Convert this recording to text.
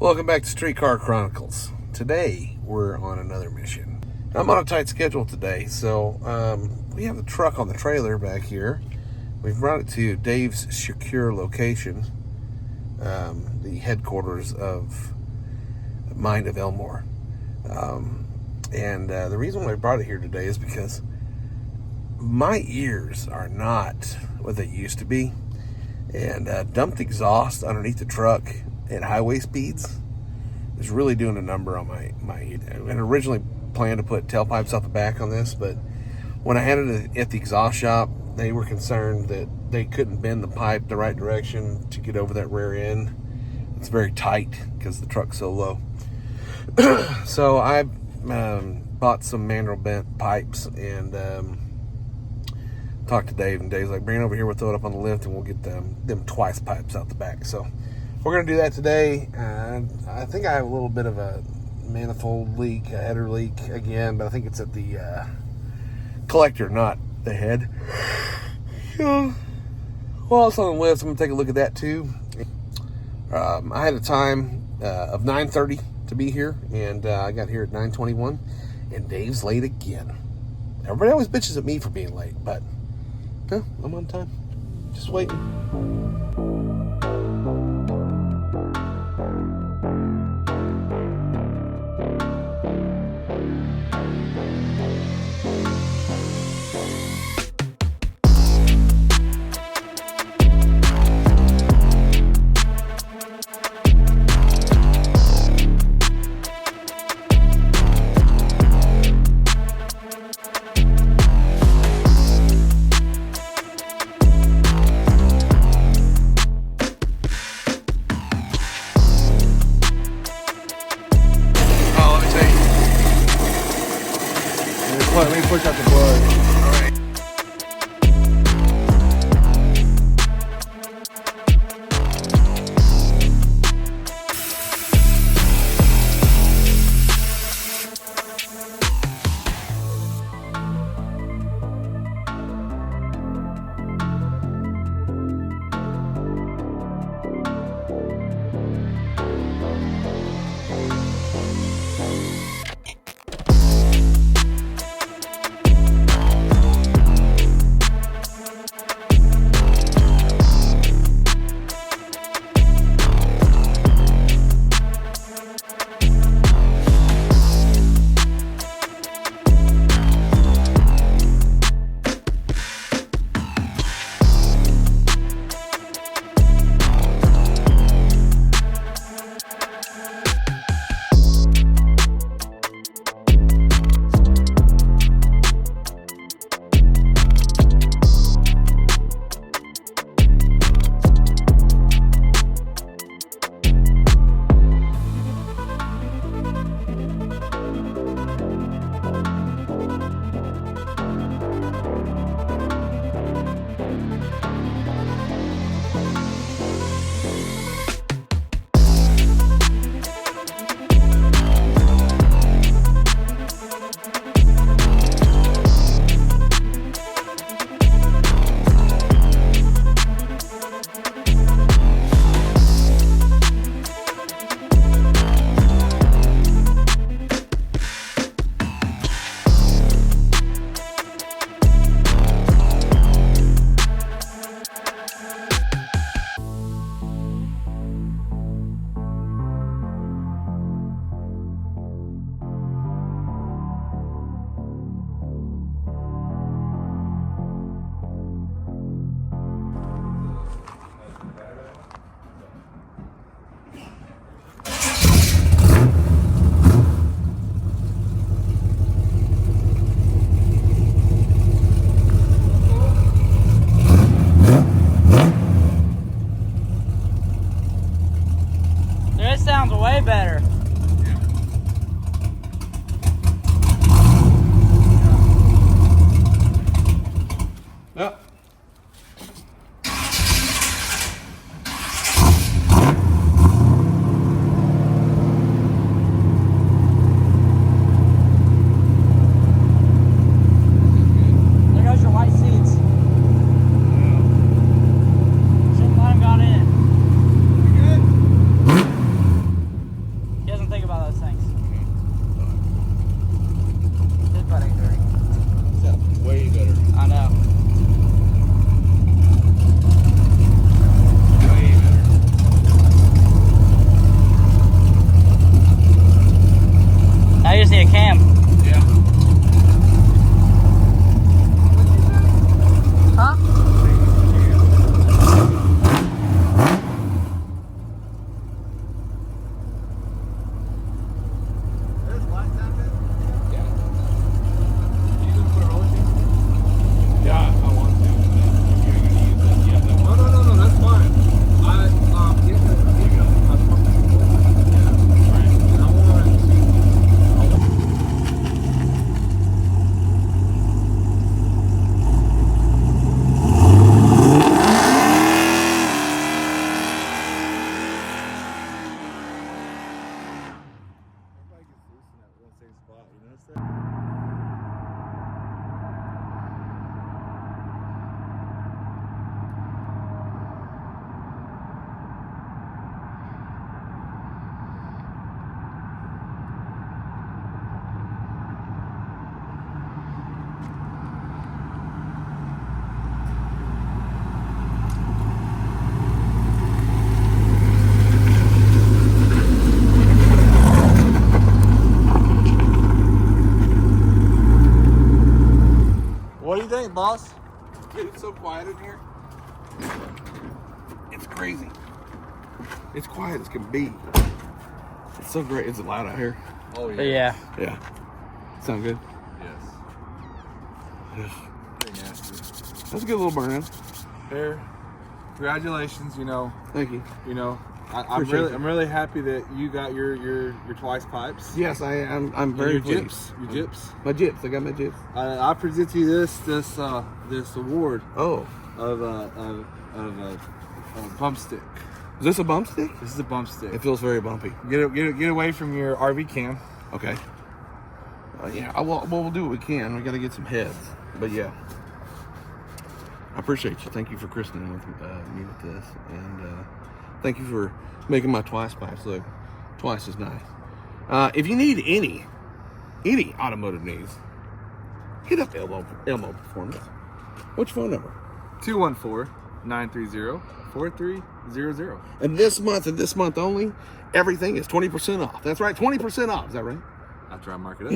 Welcome back to Street Car Chronicles. Today, we're on another mission. I'm on a tight schedule today, so we have the truck on the trailer back here. We've brought it to Dave's secure location, the headquarters of Mind of Elmore. The reason why I brought it here today is because my ears are not what they used to be. And dumped exhaust underneath the truck at highway speeds is really doing a number on my and originally planned to put tailpipes out the back on this, but when I had it at the exhaust shop, they were concerned that they couldn't bend the pipe the right direction to get over that rear end. It's very tight because the truck's so low. So I bought some mandrel bent pipes and talked to Dave, and Dave's like, bring it over here, we'll throw it up on the lift and we'll get them twice pipes out the back. So we're going to do that today. I think I have a little bit of a manifold leak, a header leak again, but I think it's at the collector, not the head. While it's on the lift, I'm going to take a look at that too. I had a time of 9:30 to be here, and I got here at 9:21, and Dave's late again. Everybody always bitches at me for being late, but no, I'm on time. Just waiting. Let me push out the plug. All right. it, boss. Dude, it's so quiet in here. It's crazy. It's quiet as can be. It's so great. Is it loud out here? Oh, yeah. Yeah. Sound good? Yes. Pretty nasty. That's a good little burn. Here, congratulations. You know. Thank you. You know, I'm really happy that you got your twice pipes. Yes, I am. I'm very your pleased. gyps. Your gyps. My gyps. I got my gyps. I present you this award Oh. of bump stick. Is this a bump stick? This is a bump stick. It feels very bumpy. Get away from your RV cam. Okay. Yeah, we'll do what we can. We got to get some heads. But yeah. I appreciate you. Thank you for christening with me with this. And thank you for making my twice pipes look twice as nice. If you need any automotive needs, hit up Elmo Performance. What's your phone number? 214-930-4300. And this month only, everything is 20% off. That's right, 20% off. Is that right? After I mark it up.